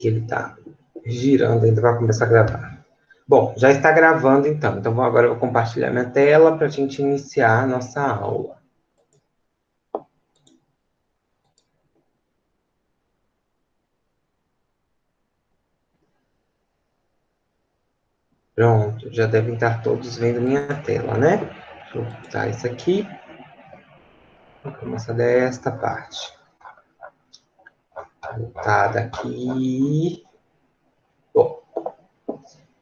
que ele está girando, ainda vai começar a gravar. Bom, já está gravando então. Então agora eu vou compartilhar minha tela para a gente iniciar a nossa aula. Pronto, já devem estar todos vendo minha tela, né? Vou botar isso aqui. Vou começar desta parte. Tá daqui. Bom,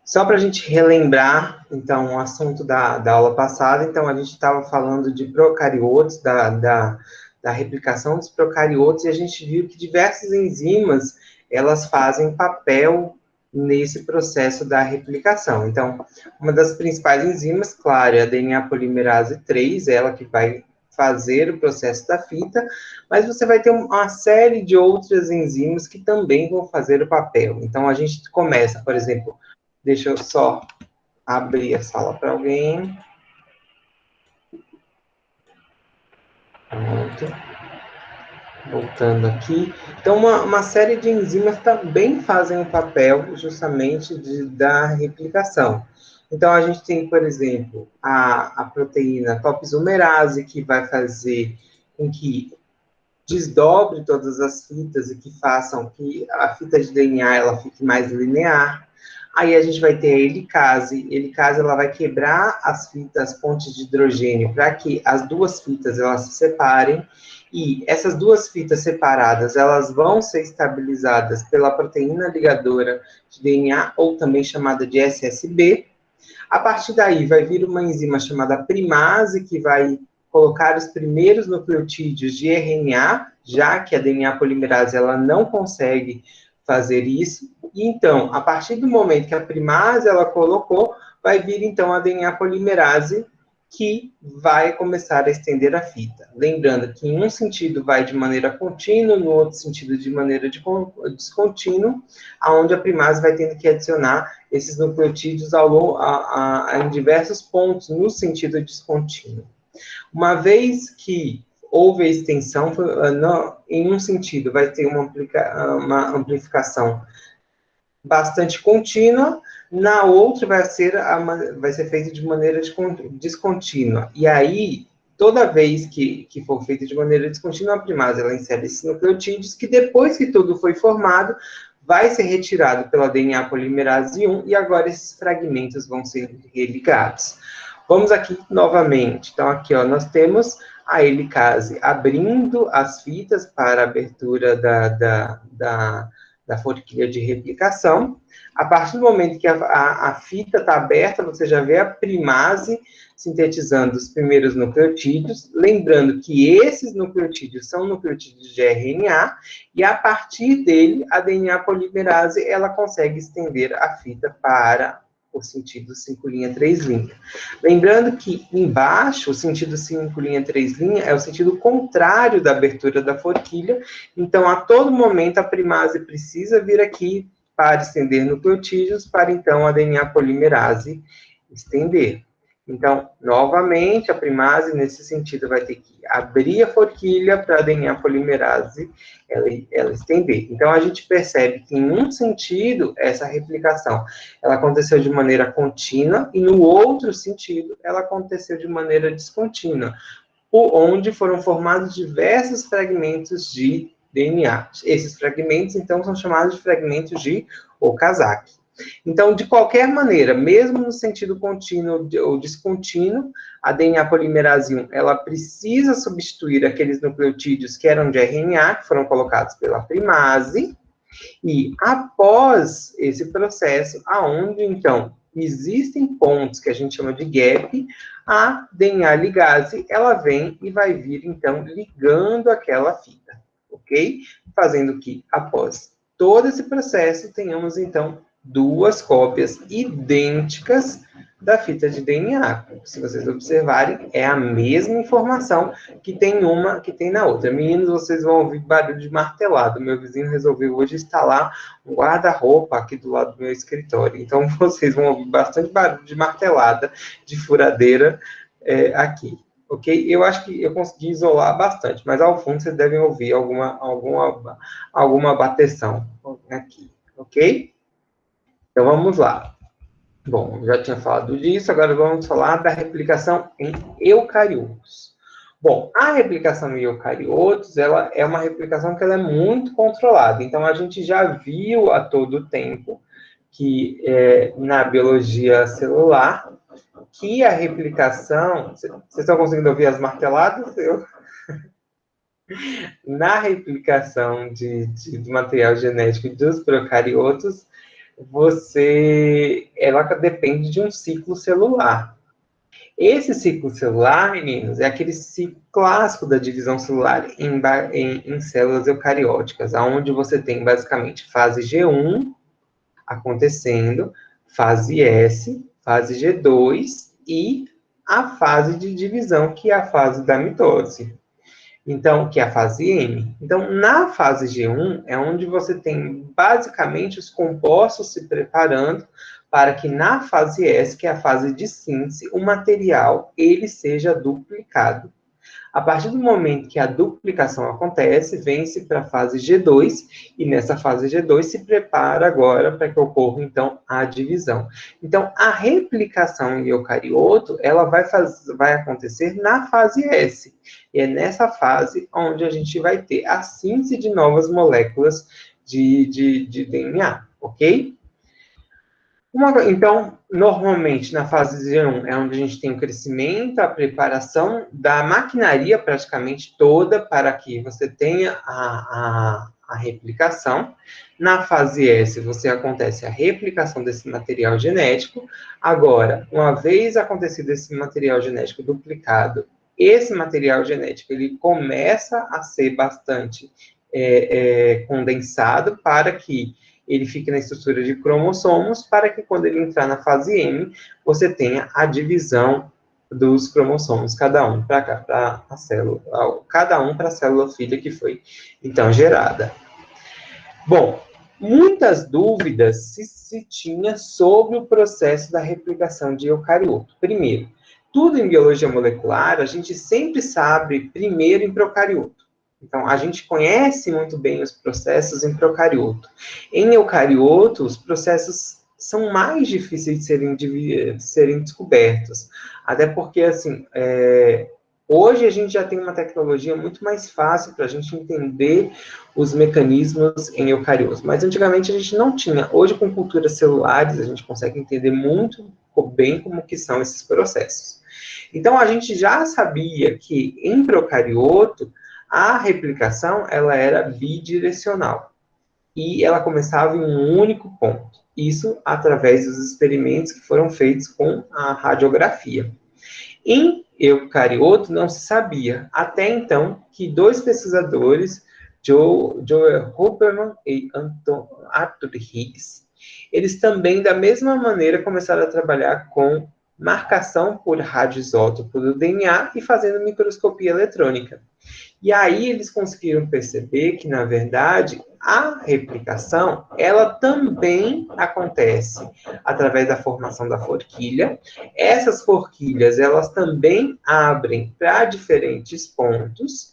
só para a gente relembrar, então, o assunto da aula passada, então, a gente estava falando de procariotes, da replicação dos procariotes, e a gente viu que diversas enzimas, elas fazem papel nesse processo da replicação. Então, uma das principais enzimas, claro, é a DNA polimerase 3, ela que vai fazer o processo da fita, mas você vai ter uma série de outras enzimas que também vão fazer o papel. Então, a gente começa, por exemplo, deixa eu só abrir a sala para alguém. Pronto. Voltando aqui. Então, uma série de enzimas também fazem o papel justamente da replicação. Então, a gente tem, por exemplo, a proteína topoisomerase, que vai fazer com que desdobre todas as fitas e que façam que a fita de DNA ela fique mais linear. Aí a gente vai ter a helicase. A helicase ela vai quebrar as fitas pontes de hidrogênio para que as duas fitas elas se separem. E essas duas fitas separadas, elas vão ser estabilizadas pela proteína ligadora de DNA, ou também chamada de SSB. A partir daí, vai vir uma enzima chamada primase, que vai colocar os primeiros nucleotídeos de RNA, já que a DNA polimerase ela não consegue fazer isso. E então, a partir do momento que a primase ela colocou, vai vir então a DNA polimerase, que vai começar a estender a fita. Lembrando que em um sentido vai de maneira contínua, no outro sentido de maneira descontínua, aonde a primase vai tendo que adicionar esses nucleotídeos em diversos pontos no sentido descontínuo. Uma vez que houve a extensão, em um sentido vai ter uma amplificação bastante contínua, na outra vai ser feita de maneira descontínua. E aí, toda vez que for feita de maneira descontínua, a primase ela insere esses nucleotídeos, que depois que tudo foi formado, vai ser retirado pela DNA polimerase 1, e agora esses fragmentos vão ser religados. Vamos aqui novamente. Então, aqui ó, nós temos a helicase abrindo as fitas para a abertura da forquilha de replicação. A partir do momento que a fita está aberta, você já vê a primase sintetizando os primeiros nucleotídeos, lembrando que esses nucleotídeos são nucleotídeos de RNA, e a partir dele, a DNA polimerase, ela consegue estender a fita para o sentido 5' 3'. Lembrando que embaixo, o sentido 5' 3' é o sentido contrário da abertura da forquilha, então a todo momento a primase precisa vir aqui para estender nucleotídeos, para então a DNA polimerase estender. Então, novamente, a primase, nesse sentido, vai ter que abrir a forquilha para a DNA polimerase ela estender. Então, a gente percebe que, em um sentido, essa replicação, ela aconteceu de maneira contínua, e no outro sentido, ela aconteceu de maneira descontínua, onde foram formados diversos fragmentos de DNA. Esses fragmentos, então, são chamados de fragmentos de Okazaki. Então, de qualquer maneira, mesmo no sentido contínuo ou descontínuo, a DNA polimerase 1, ela precisa substituir aqueles nucleotídeos que eram de RNA, que foram colocados pela primase, e após esse processo, aonde, então, existem pontos que a gente chama de gap, a DNA ligase, ela vem e vai vir, então, ligando aquela fita, ok? Fazendo que, após todo esse processo, tenhamos, então, duas cópias idênticas da fita de DNA. Se vocês observarem, é a mesma informação que tem uma, que tem na outra. Meninos, vocês vão ouvir barulho de martelado. Meu vizinho resolveu hoje instalar um guarda-roupa aqui do lado do meu escritório. Então, vocês vão ouvir bastante barulho de martelada, de furadeira aqui. Ok? Eu acho que eu consegui isolar bastante, mas ao fundo vocês devem ouvir alguma bateção aqui. ok? Então, vamos lá. Bom, já tinha falado disso, agora vamos falar da replicação em eucariotos. Bom, a replicação em eucariotos, ela é uma replicação que ela é muito controlada. Então, a gente já viu a todo tempo que na biologia celular, que a replicação... Vocês estão conseguindo ouvir as marteladas? Na replicação do material genético dos procariotos, ela depende de um ciclo celular. Esse ciclo celular, meninos, é aquele ciclo clássico da divisão celular em células eucarióticas, onde você tem basicamente fase G1 acontecendo, fase S, fase G2 e a fase de divisão, que é a fase da mitose. Então, que é a fase M. Então, na fase G1 é onde você tem basicamente os compostos se preparando para que na fase S, que é a fase de síntese, o material ele seja duplicado. A partir do momento que a duplicação acontece, vem-se para a fase G2, e nessa fase G2 se prepara agora para que ocorra, então, a divisão. Então, a replicação em eucarioto, ela vai acontecer na fase S, e é nessa fase onde a gente vai ter a síntese de novas moléculas de DNA, ok? Então, normalmente, na fase G1 é onde a gente tem o crescimento, a preparação da maquinaria praticamente toda para que você tenha a replicação. Na fase S, acontece a replicação desse material genético. Agora, uma vez acontecido esse material genético duplicado, esse material genético ele começa a ser bastante condensado para que ele fica na estrutura de cromossomos, para que quando ele entrar na fase M, você tenha a divisão dos cromossomos, cada um para a célula, cada um para a célula filha que foi, então, gerada. Bom, muitas dúvidas se tinha sobre o processo da replicação de eucarioto. Primeiro, tudo em biologia molecular, a gente sempre sabe primeiro em procarioto. Então, a gente conhece muito bem os processos em procarioto. Em eucarioto, os processos são mais difíceis de serem descobertos. Até porque, assim, hoje a gente já tem uma tecnologia muito mais fácil para a gente entender os mecanismos em eucariotos. Mas antigamente a gente não tinha. Hoje, com culturas celulares, a gente consegue entender muito bem como que são esses processos. Então, a gente já sabia que em procarioto, a replicação, ela era bidirecional. E ela começava em um único ponto. Isso através dos experimentos que foram feitos com a radiografia. Em eucarioto, não se sabia, até então, que dois pesquisadores, Joel Huberman e Arthur Higgs, eles também, da mesma maneira, começaram a trabalhar com marcação por radioisótopo do DNA e fazendo microscopia eletrônica. E aí eles conseguiram perceber que, na verdade, a replicação, ela também acontece através da formação da forquilha. Essas forquilhas, elas também abrem para diferentes pontos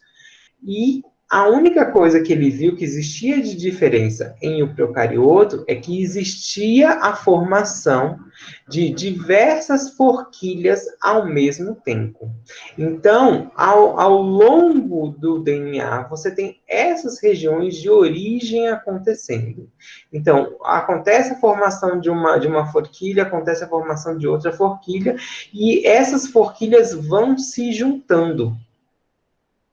e a única coisa que ele viu que existia de diferença em o procarioto é que existia a formação de diversas forquilhas ao mesmo tempo. Então, ao longo do DNA, você tem essas regiões de origem acontecendo. Então, acontece a formação de uma forquilha, acontece a formação de outra forquilha, e essas forquilhas vão se juntando.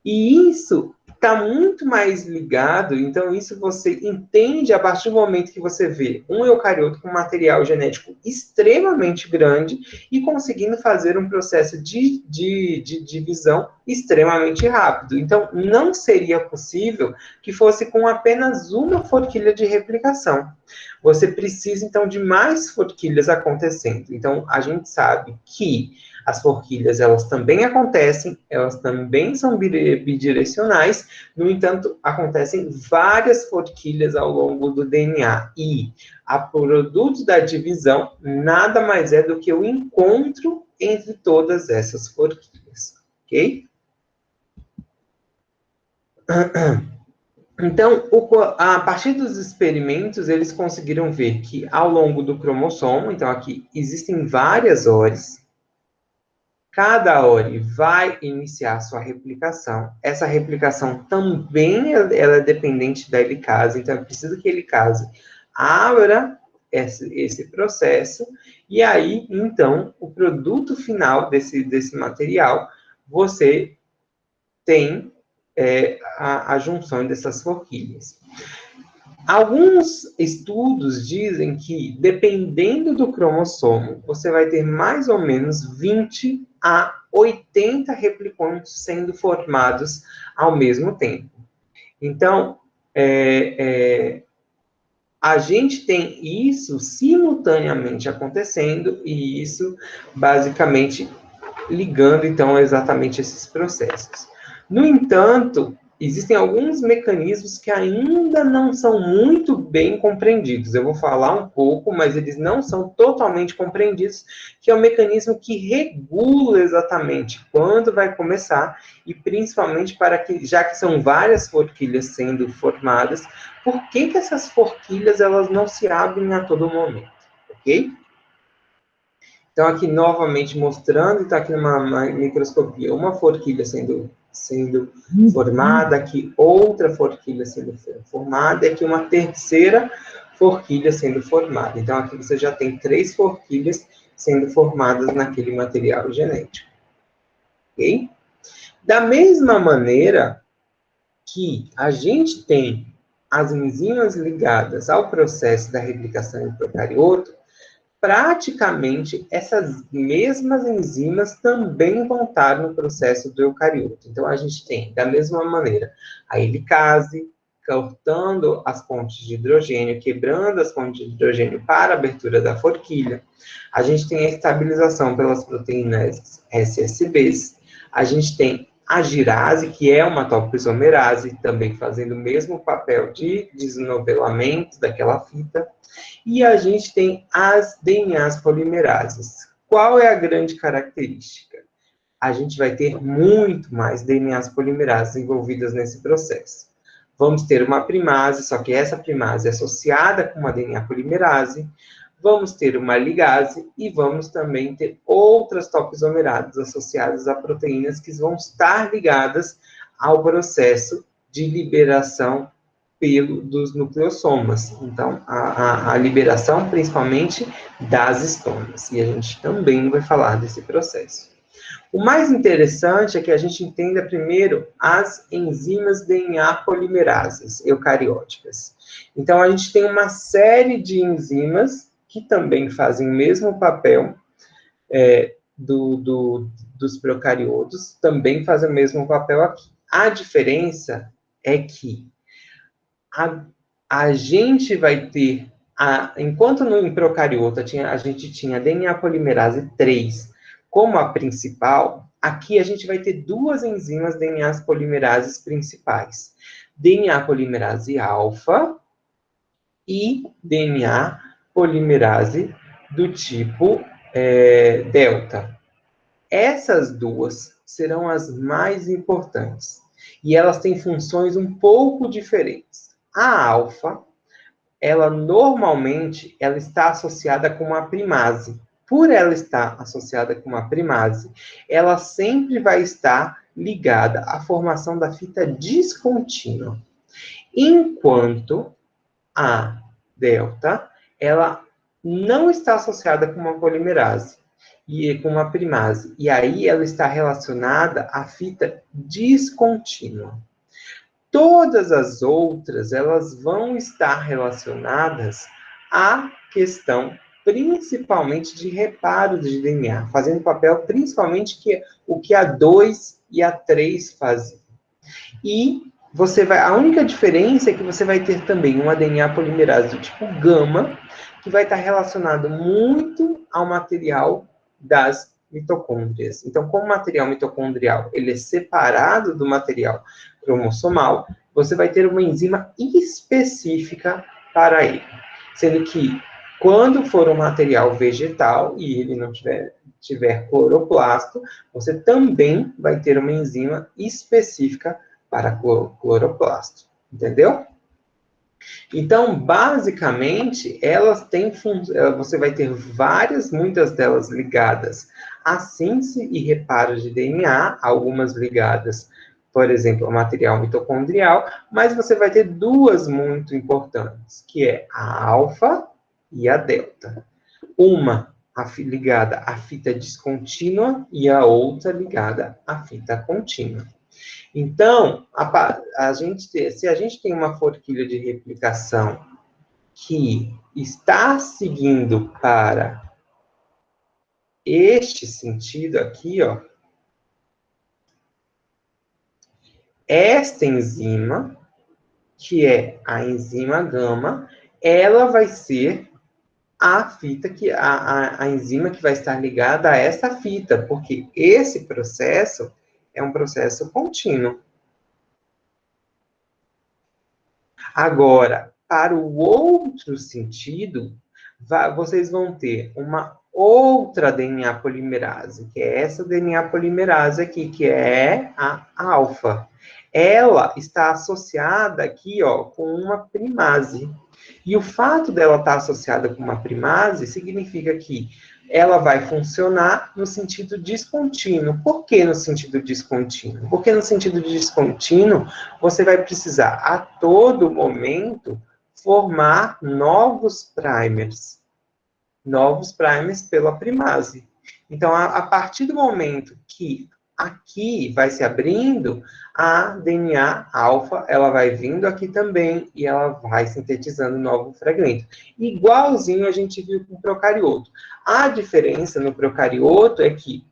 E isso está muito mais ligado, então isso você entende a partir do momento que você vê um eucarioto com material genético extremamente grande e conseguindo fazer um processo de divisão extremamente rápido. Então, não seria possível que fosse com apenas uma forquilha de replicação. Você precisa, então, de mais forquilhas acontecendo. Então, a gente sabe que as forquilhas, elas também acontecem, elas também são bidirecionais, no entanto, acontecem várias forquilhas ao longo do DNA. E a produto da divisão nada mais é do que o encontro entre todas essas forquilhas, ok? Então, a partir dos experimentos, eles conseguiram ver que ao longo do cromossomo, então aqui existem várias OREs, cada ORE vai iniciar sua replicação. Essa replicação também ela é dependente da helicase, então é preciso que a helicase abra esse processo, e aí, então, o produto final desse material, você tem a junção dessas forquilhas. Alguns estudos dizem que, dependendo do cromossomo, você vai ter mais ou menos 20 a 80 replicantes sendo formados ao mesmo tempo. Então, a gente tem isso simultaneamente acontecendo, e isso basicamente ligando, então, exatamente esses processos. No entanto, existem alguns mecanismos que ainda não são muito bem compreendidos. Eu vou falar um pouco, mas eles não são totalmente compreendidos, que é o mecanismo que regula exatamente quando vai começar, e principalmente para que, já que são várias forquilhas sendo formadas, por que essas forquilhas elas não se abrem a todo momento, ok? Então, aqui novamente mostrando, está aqui numa microscopia, uma forquilha sendo formada, aqui outra forquilha sendo formada, e aqui uma terceira forquilha sendo formada. Então, aqui você já tem 3 forquilhas sendo formadas naquele material genético. Ok? Da mesma maneira que a gente tem as enzimas ligadas ao processo da replicação em procarioto, praticamente essas mesmas enzimas também vão estar no processo do eucarioto. Então, a gente tem, da mesma maneira, a helicase, cortando as pontes de hidrogênio, quebrando as pontes de hidrogênio para a abertura da forquilha. A gente tem a estabilização pelas proteínas SSBs. A gente tem a girase, que é uma topoisomerase, também fazendo o mesmo papel de desnovelamento daquela fita. E a gente tem as DNAs polimerases. Qual é a grande característica? A gente vai ter muito mais DNAs polimerases envolvidas nesse processo. Vamos ter uma primase, só que essa primase é associada com uma DNA polimerase. Vamos ter uma ligase e vamos também ter outras topoisomerases associadas a proteínas que vão estar ligadas ao processo de liberação dos nucleossomas. Então, a liberação, principalmente, das estomas. E a gente também vai falar desse processo. O mais interessante é que a gente entenda primeiro as enzimas DNA polimerases eucarióticas. Então, a gente tem uma série de enzimas que também fazem o mesmo papel dos procariotos, também fazem o mesmo papel aqui. A diferença é que a gente vai ter, enquanto no procariota a gente tinha a DNA polimerase 3 como a principal, aqui a gente vai ter 2 enzimas DNA polimerases principais. DNA polimerase alfa e DNA polimerase do tipo delta. Essas 2 serão as mais importantes. E elas têm funções um pouco diferentes. A alfa, ela normalmente ela está associada com uma primase. Por ela estar associada com uma primase, ela sempre vai estar ligada à formação da fita descontínua. Enquanto a delta, ela não está associada com uma polimerase e com uma primase. E aí ela está relacionada à fita descontínua. Todas as outras, elas vão estar relacionadas à questão, principalmente, de reparo de DNA, fazendo papel, principalmente, o que a 2 e a 3 fazem. E a única diferença é que você vai ter também uma DNA polimerase do tipo gama, que vai estar relacionado muito ao material das mitocôndrias. Então, como o material mitocondrial ele é separado do material cromossomal, você vai ter uma enzima específica para ele. Sendo que, quando for um material vegetal e ele não tiver cloroplasto, você também vai ter uma enzima específica para cloroplasto. Entendeu? Então, basicamente, elas têm você vai ter muitas delas ligadas à síntese e reparo de DNA, algumas ligadas, por exemplo, ao material mitocondrial, mas você vai ter duas muito importantes, que é a alfa e a delta. Uma ligada à fita descontínua e a outra ligada à fita contínua. Então, se a gente tem uma forquilha de replicação que está seguindo para este sentido aqui, ó, esta enzima, que é a enzima gama, ela vai ser a fita a enzima que vai estar ligada a essa fita, porque esse processo é um processo contínuo. Agora, para o outro sentido, vocês vão ter uma outra DNA polimerase, que é essa DNA polimerase aqui, que é a alfa. Ela está associada aqui, ó, com uma primase. E o fato dela estar associada com uma primase significa que ela vai funcionar no sentido descontínuo. Por que no sentido descontínuo? Porque no sentido descontínuo, você vai precisar, a todo momento, formar novos primers pela primase. Então, a partir do momento que aqui vai se abrindo, a DNA alfa, ela vai vindo aqui também e ela vai sintetizando novo fragmento. Igualzinho a gente viu com o procarioto. A diferença no procarioto é que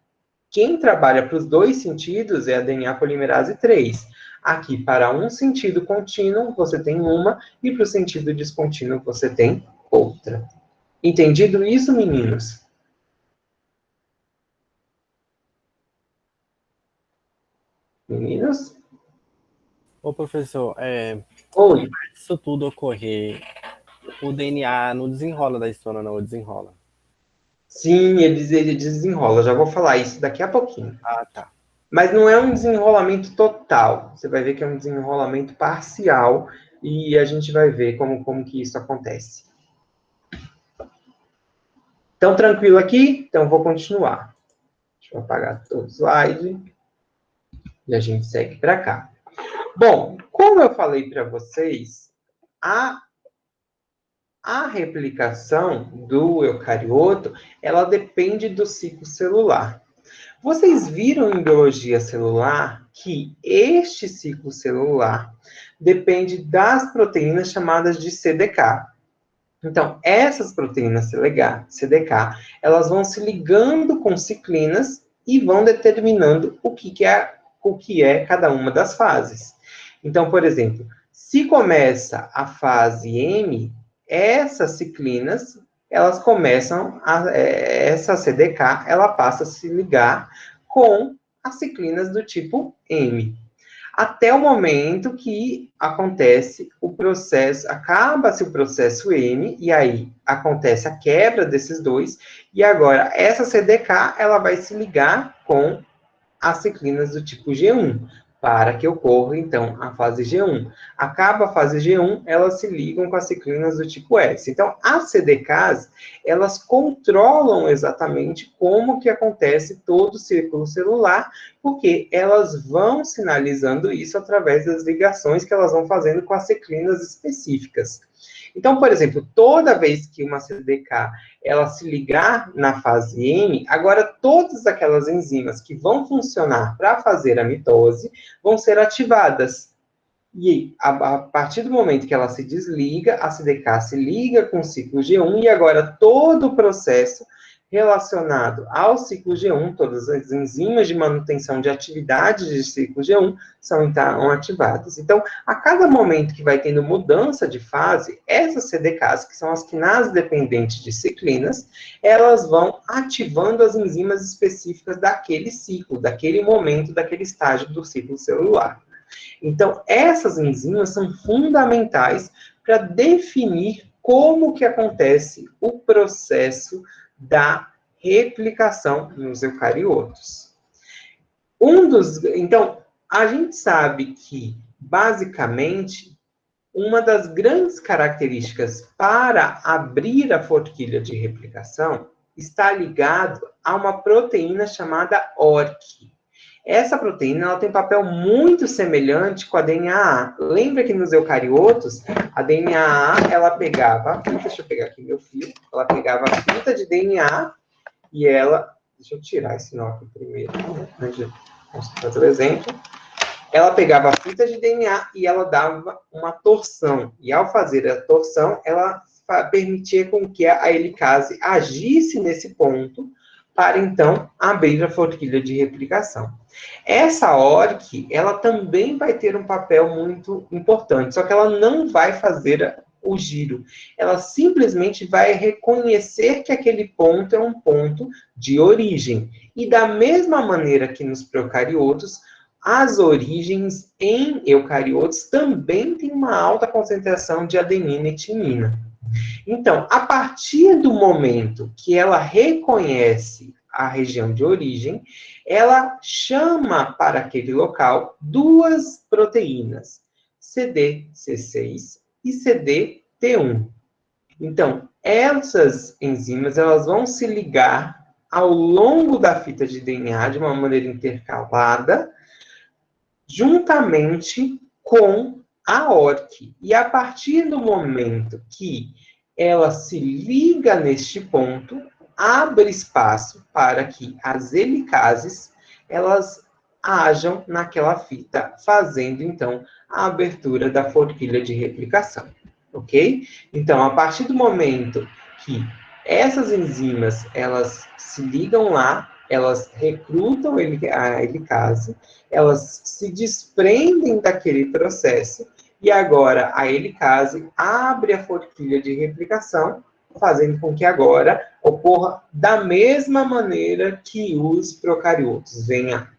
quem trabalha para os dois sentidos é a DNA polimerase 3. Aqui, para um sentido contínuo, você tem uma, e para o sentido descontínuo, você tem outra. Entendido isso, meninos? Meninos? Ô, professor, Oi. isso tudo ocorrer, o DNA não desenrola da história, não, desenrola. Sim, ele desenrola. Já vou falar isso daqui a pouquinho. Ah, tá. Mas não é um desenrolamento total. Você vai ver que é um desenrolamento parcial e a gente vai ver como que isso acontece. Então, tranquilo aqui? Então, vou continuar. Deixa eu apagar todo o slide e a gente segue para cá. Bom, como eu falei para vocês, a replicação do eucarioto, ela depende do ciclo celular. Vocês viram em biologia celular que este ciclo celular depende das proteínas chamadas de CDK. Então, essas proteínas CDK, elas vão se ligando com ciclinas e vão determinando o que é cada uma das fases. Então, por exemplo, se começa a fase M, essas ciclinas, elas começam essa CDK, ela passa a se ligar com as ciclinas do tipo M. Até o momento que acontece o processo, acaba-se o processo M, e aí acontece a quebra desses dois, e agora essa CDK, ela vai se ligar com as ciclinas do tipo G1, para que ocorra, então, a fase G1. Acaba a fase G1, elas se ligam com as ciclinas do tipo S. Então, as CDKs, elas controlam exatamente como que acontece todo o círculo celular, porque elas vão sinalizando isso através das ligações que elas vão fazendo com as ciclinas específicas. Então, por exemplo, toda vez que uma CDK ela se ligar na fase M, agora todas aquelas enzimas que vão funcionar para fazer a mitose vão ser ativadas. E a partir do momento que ela se desliga, a CDK se liga com o ciclo G1 e agora todo o processo relacionado ao ciclo G1, todas as enzimas de manutenção de atividade de ciclo G1 são então ativadas. Então, a cada momento que vai tendo mudança de fase, essas CDKs, que são as quinases dependentes de ciclinas, elas vão ativando as enzimas específicas daquele ciclo, daquele momento, daquele estágio do ciclo celular. Então, essas enzimas são fundamentais para definir como que acontece o processo da replicação nos eucariotos. Então, a gente sabe que, basicamente, uma das grandes características para abrir a forquilha de replicação está ligado a uma proteína chamada ORC. Essa proteína ela tem um papel muito semelhante com a DNA. Lembra que nos eucariotos, a DNA ela pegava, deixa eu pegar aqui meu fio, ela pegava a fita de DNA e ela, deixa eu tirar esse nó aqui primeiro, antes de fazer o exemplo. Ela pegava a fita de DNA e ela dava uma torção. E ao fazer a torção, ela permitia com que a helicase agisse nesse ponto para, então, abrir a forquilha de replicação. Essa ORC, ela também vai ter um papel muito importante, só que ela não vai fazer o giro. Ela simplesmente vai reconhecer que aquele ponto é um ponto de origem. E da mesma maneira que nos procariotos, as origens em eucariotos também têm uma alta concentração de adenina e timina. Então, a partir do momento que ela reconhece a região de origem, ela chama para aquele local duas proteínas, CDC6 e CDT1. Então, essas enzimas elas vão se ligar ao longo da fita de DNA de uma maneira intercalada, juntamente com a ORC. E a partir do momento que ela se liga neste ponto, abre espaço para que as helicases elas ajam naquela fita, fazendo, então, a abertura da forquilha de replicação, ok? Então, a partir do momento que essas enzimas, elas se ligam lá, elas recrutam a helicase, elas se desprendem daquele processo, e agora a helicase abre a forquilha de replicação, fazendo com que agora ocorra da mesma maneira que os procariotos. Venha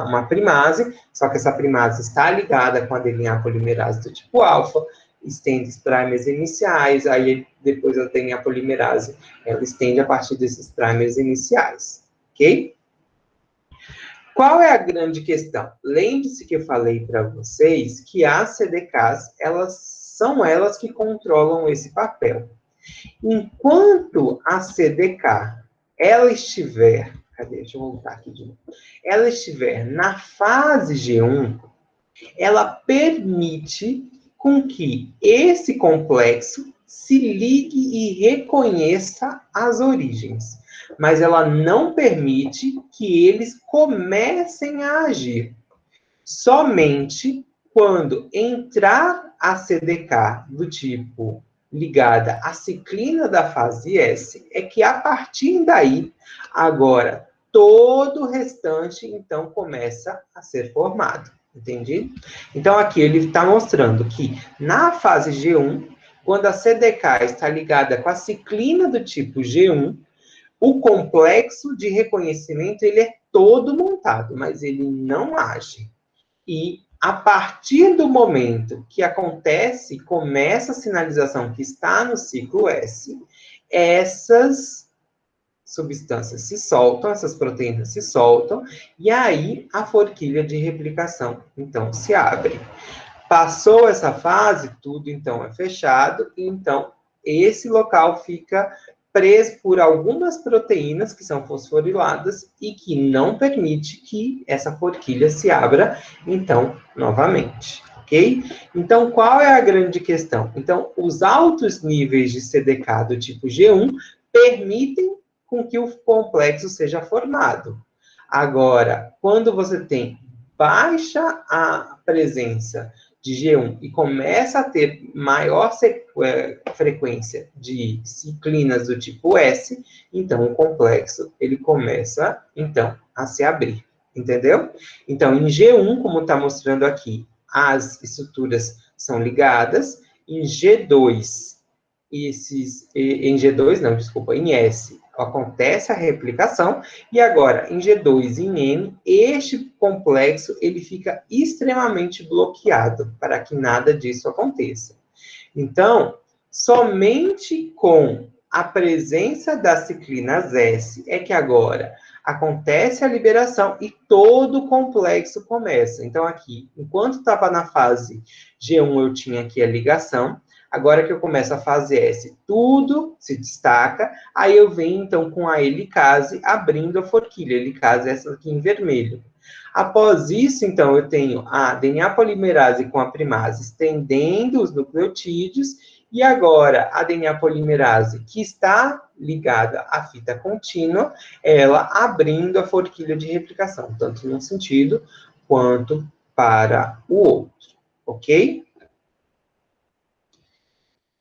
uma primase, só que essa primase está ligada com a DNA polimerase do tipo alfa, estende os primers iniciais, aí depois a DNA polimerase, ela estende a partir desses primers iniciais, ok? Qual é a grande questão? Lembre-se que eu falei para vocês que as CDKs, elas que controlam esse papel. Enquanto a CDK, ela estiver, deixa eu voltar aqui de novo. Ela estiver na fase G1, ela permite com que esse complexo se ligue e reconheça as origens. Mas ela não permite que eles comecem a agir. Somente quando entrar a CDK do tipo ligada à ciclina da fase S, é que a partir daí, agora, todo o restante, então, começa a ser formado. Entendi? Então, aqui ele está mostrando que na fase G1, quando a CDK está ligada com a ciclina do tipo G1, o complexo de reconhecimento ele é todo montado, mas ele não age. E a partir do momento que acontece, começa a sinalização que está no ciclo S, essas substâncias se soltam, essas proteínas se soltam, e aí a forquilha de replicação, então, se abre. Passou essa fase, tudo, então, é fechado, e, então, esse local fica preso por algumas proteínas que são fosforiladas e que não permite que essa forquilha se abra, então, novamente, ok? Então, qual é a grande questão? Então, os altos níveis de CDK do tipo G1 permitem com que o complexo seja formado. Agora, quando você tem baixa a presença de G1 e começa a ter maior frequência de ciclinas do tipo S, então o complexo ele começa, então, a se abrir, entendeu? Então, em G1, como está mostrando aqui, as estruturas são ligadas, em G2, em G2, não, desculpa, em S, acontece a replicação, e agora, em G2 e em N, este complexo, ele fica extremamente bloqueado, para que nada disso aconteça. Então, somente com a presença das ciclinas S, é que agora acontece a liberação e todo o complexo começa. Então, aqui, enquanto estava na fase G1, eu tinha aqui a ligação. Agora que eu começo a fase S, tudo se destaca. Aí eu venho, então, com a helicase, abrindo a forquilha. A helicase é essa aqui em vermelho. Após isso, então, eu tenho a DNA polimerase com a primase estendendo os nucleotídeos. E agora, a DNA polimerase, que está ligada à fita contínua, ela abrindo a forquilha de replicação, tanto num sentido quanto para o outro, ok?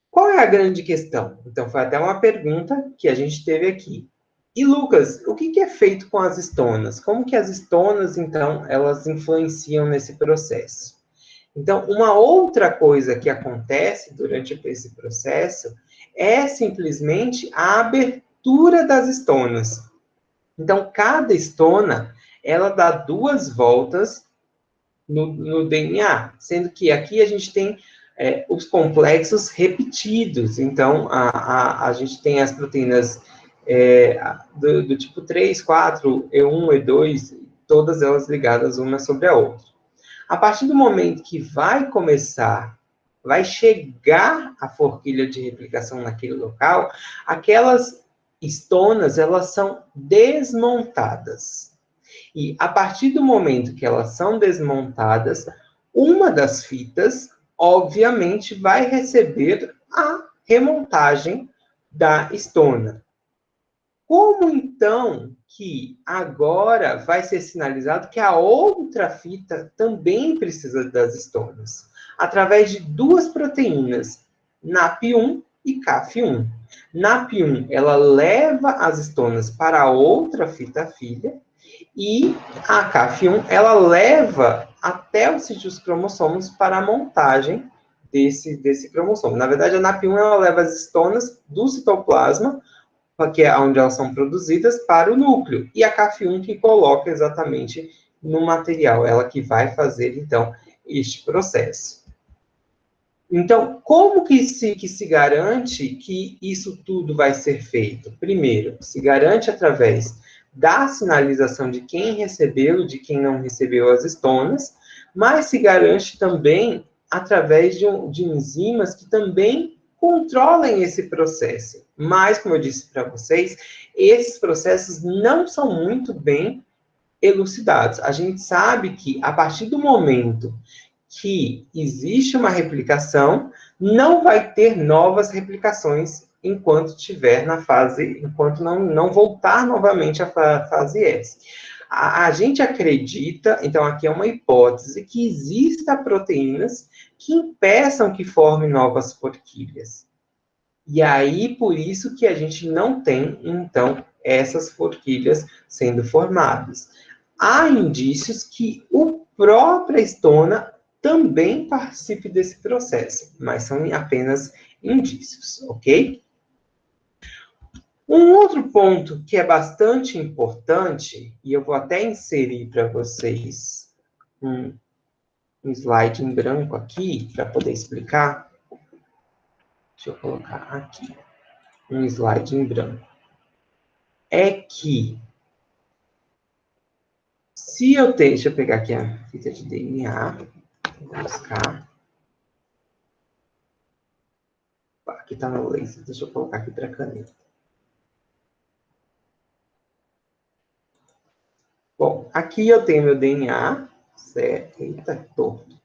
Qual é a grande questão? Então, foi até uma pergunta que a gente teve aqui. E, Lucas, o que é feito com as estonas? Como que as estonas, então, elas influenciam nesse processo? Então, uma outra coisa que acontece durante esse processo é simplesmente a abertura das estonas. Então, cada estona, ela dá 2 voltas no DNA, sendo que aqui a gente tem os complexos repetidos. Então, a gente tem as proteínas do tipo 3, 4, E1, E2, todas elas ligadas uma sobre a outra. A partir do momento que vai chegar a forquilha de replicação naquele local, aquelas estonas, elas são desmontadas. E a partir do momento que elas são desmontadas, uma das fitas, obviamente, vai receber a remontagem da estona. Como então que agora vai ser sinalizado que a outra fita também precisa das estonas? Através de 2 proteínas, NAP1 e CAF1. NAP1, ela leva as estonas para a outra fita filha, e a CAF1, ela leva até os sítios cromossomos para a montagem desse cromossomo. Na verdade, a NAP1, ela leva as estonas do citoplasma, que é onde elas são produzidas, para o núcleo. E a CAF1 que coloca exatamente no material, ela que vai fazer, então, este processo. Então, como que se garante que isso tudo vai ser feito? Primeiro, se garante através da sinalização de quem recebeu, de quem não recebeu as estonas, mas se garante também através de enzimas que também controlem esse processo. Mas, como eu disse para vocês, esses processos não são muito bem elucidados. A gente sabe que, a partir do momento que existe uma replicação, não vai ter novas replicações enquanto estiver na fase, enquanto não voltar novamente à fase S. A gente acredita, então aqui é uma hipótese, que exista proteínas que impeçam que formem novas forquilhas. E aí, por isso que a gente não tem, então, essas forquilhas sendo formadas. Há indícios que a própria estona também participe desse processo, mas são apenas indícios, ok? Um outro ponto que é bastante importante, e eu vou até inserir para vocês um slide em branco aqui, para poder explicar. Deixa eu colocar aqui, um slide em branco. É que, se eu tenho, deixa eu pegar aqui a fita de DNA, vou buscar. Aqui está no laser, deixa eu colocar aqui para a caneta. Bom, aqui eu tenho meu DNA, certo? Eita, torto. Deixa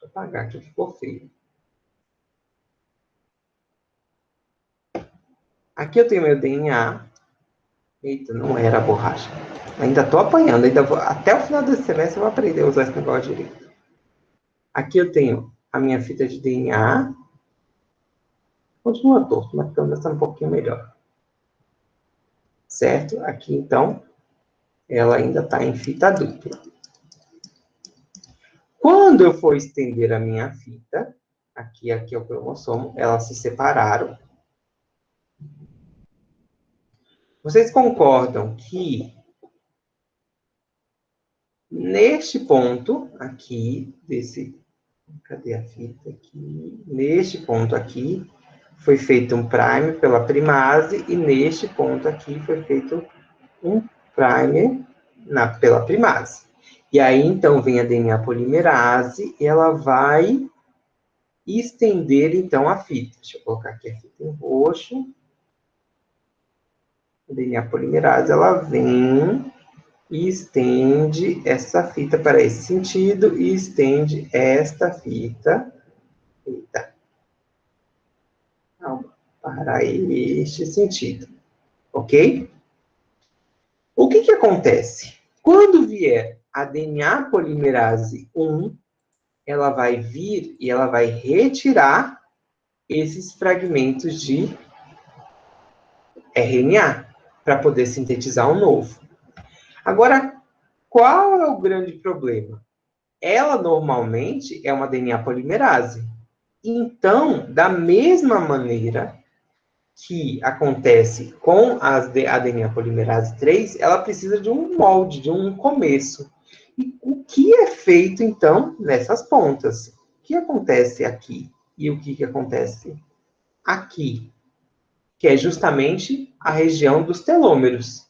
eu apagar aqui, ficou feio. Aqui eu tenho meu DNA. Eita, não era a borracha. Ainda estou apanhando, até o final desse semestre eu vou aprender a usar esse negócio direito. Aqui eu tenho a minha fita de DNA. Continua torto, mas pelo menos está um pouquinho melhor. Certo? Aqui, então, ela ainda está em fita dupla. Quando eu for estender a minha fita, aqui é o cromossomo, elas se separaram. Vocês concordam que neste ponto aqui, cadê a fita aqui? Neste ponto aqui, foi feito um prime pela primase, e neste ponto aqui foi feito um primer pela primase. E aí, então, vem a DNA polimerase e ela vai estender, então, a fita. Deixa eu colocar aqui a fita em roxo. A DNA polimerase, ela vem e estende essa fita para esse sentido e estende esta fita para este sentido. Ok? O que acontece? Quando vier a DNA polimerase 1, ela vai vir e ela vai retirar esses fragmentos de RNA para poder sintetizar um novo. Agora, qual é o grande problema? Ela normalmente é uma DNA polimerase. Então, da mesma maneira que acontece com a DNA polimerase 3, ela precisa de um molde, de um começo. E o que é feito, então, nessas pontas? O que acontece aqui? E o que acontece aqui? Que é justamente a região dos telômeros.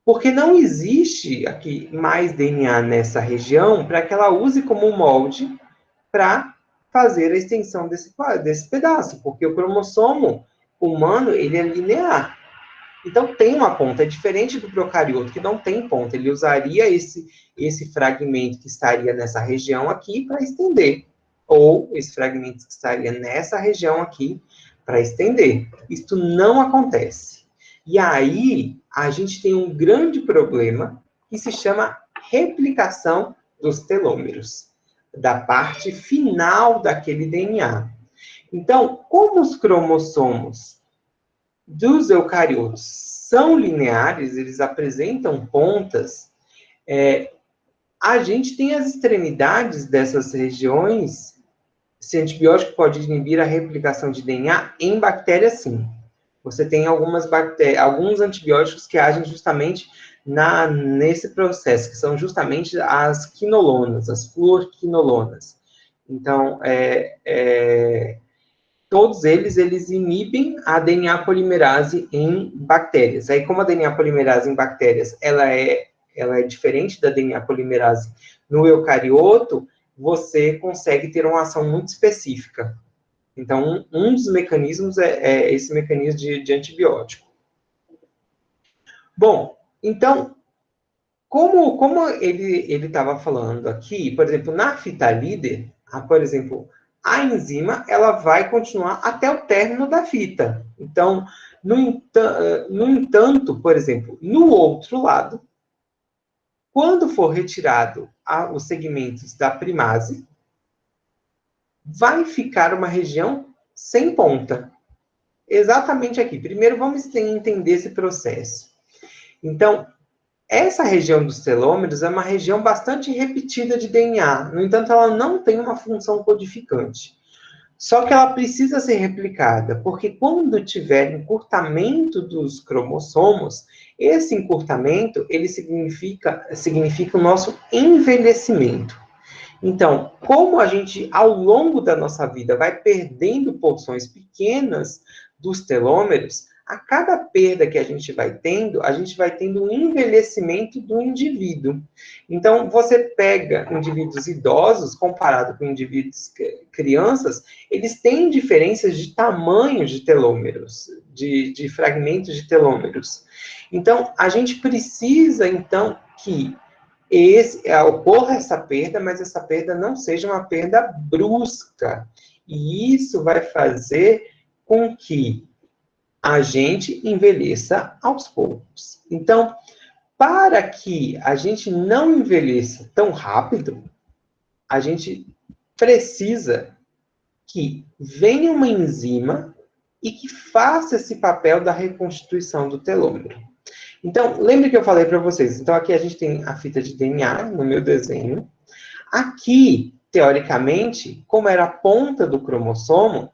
Porque não existe aqui mais DNA nessa região para que ela use como molde para fazer a extensão desse pedaço. Porque o cromossomo humano, ele é linear. Então, tem uma ponta. É diferente do procarioto, que não tem ponta. Ele usaria esse fragmento que estaria nessa região aqui para estender. Ou esse fragmento que estaria nessa região aqui para estender. Isto não acontece. E aí, a gente tem um grande problema que se chama replicação dos telômeros, da parte final daquele DNA. Então, como os cromossomos dos eucariotos são lineares, eles apresentam pontas, a gente tem as extremidades dessas regiões. Esse antibiótico pode inibir a replicação de DNA em bactérias, sim. Você tem alguns antibióticos que agem justamente nesse processo, que são justamente as quinolonas, as fluorquinolonas. Então, todos eles inibem a DNA polimerase em bactérias. Aí, como a DNA polimerase em bactérias, ela é diferente da DNA polimerase no eucarioto, você consegue ter uma ação muito específica. Então, um dos mecanismos é esse mecanismo de antibiótico. Bom, então, como ele estava falando aqui, por exemplo, na fita líder, por exemplo, a enzima ela vai continuar até o término da fita. Então, no entanto, por exemplo, no outro lado, quando for retirado os segmentos da primase, vai ficar uma região sem ponta. Exatamente aqui. Primeiro, vamos entender esse processo. Então, essa região dos telômeros é uma região bastante repetida de DNA. No entanto, ela não tem uma função codificante. Só que ela precisa ser replicada, porque quando tiver encurtamento dos cromossomos, esse encurtamento, ele significa o nosso envelhecimento. Então, como a gente, ao longo da nossa vida, vai perdendo porções pequenas dos telômeros, a cada perda que a gente vai tendo um envelhecimento do indivíduo. Então, você pega indivíduos idosos, comparado com indivíduos crianças, eles têm diferenças de tamanhos de telômeros, de fragmentos de telômeros. Então, a gente precisa, então, que ocorra essa perda, mas essa perda não seja uma perda brusca. E isso vai fazer com que a gente envelheça aos poucos. Então, para que a gente não envelheça tão rápido, a gente precisa que venha uma enzima e que faça esse papel da reconstituição do telômero. Então, lembre que eu falei para vocês. Então, aqui a gente tem a fita de DNA no meu desenho. Aqui, teoricamente, como era a ponta do cromossomo,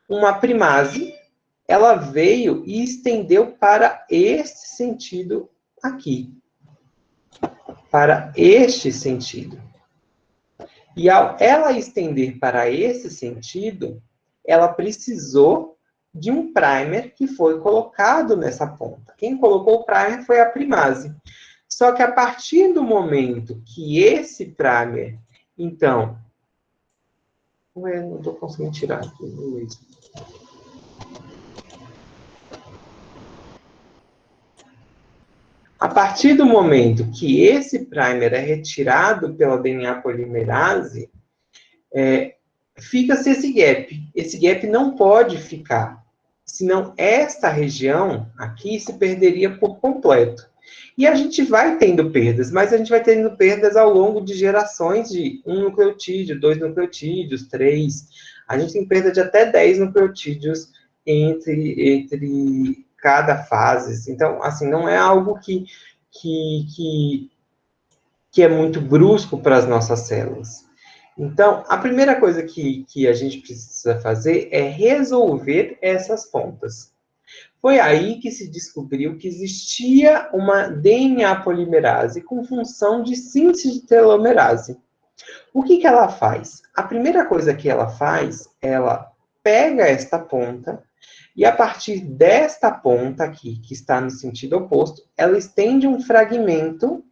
uma primase, ela veio e estendeu para este sentido aqui. Para este sentido. E ao ela estender para esse sentido, ela precisou de um primer que foi colocado nessa ponta. Quem colocou o primer foi a primase. Só que a partir do momento que esse primer, então... Ué, não estou conseguindo tirar aqui. Beleza. A partir do momento que esse primer é retirado pela DNA polimerase, fica-se esse gap. Esse gap não pode ficar, senão esta região aqui se perderia por completo. E a gente vai tendo perdas, mas a gente vai tendo perdas ao longo de gerações de 1 nucleotídeo, 2 nucleotídeos, 3. A gente tem perda de até 10 nucleotídeos entre cada fase. Então, assim, não é algo que é muito brusco para as nossas células. Então, a primeira coisa que a gente precisa fazer é resolver essas pontas. Foi aí que se descobriu que existia uma DNA polimerase com função de síntese de telomerase. O que ela faz? A primeira coisa que ela faz, ela pega esta ponta e a partir desta ponta aqui, que está no sentido oposto, ela estende um fragmento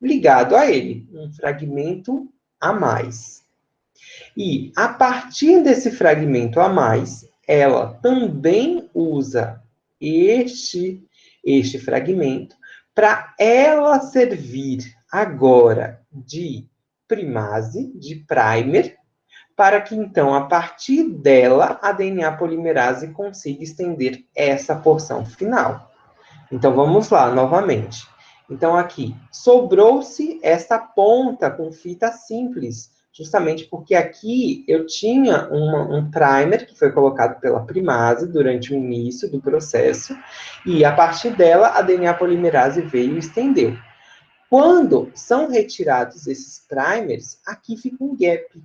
ligado a ele, um fragmento a mais. E a partir desse fragmento a mais, ela também usa este fragmento para ela servir agora de primase, de primer, para que então, a partir dela, a DNA polimerase consiga estender essa porção final. Então, vamos lá, novamente. Então, aqui, sobrou-se esta ponta com fita simples, justamente porque aqui eu tinha um primer que foi colocado pela primase durante o início do processo, e a partir dela, a DNA polimerase veio e estendeu. Quando são retirados esses primers, aqui fica um gap.